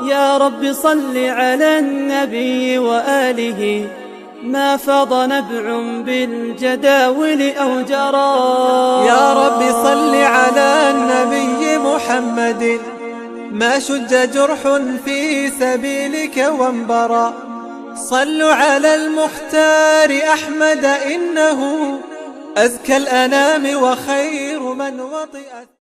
يا رب صل على النبي وآله، ما فاض نبع بالجداول أو جرى. يا رب صل على النبي محمد، ما شج جرح في سبيلك وانبرى. صلوا على المختار أحمد، إنه أزكى الأنام وخير من وطئ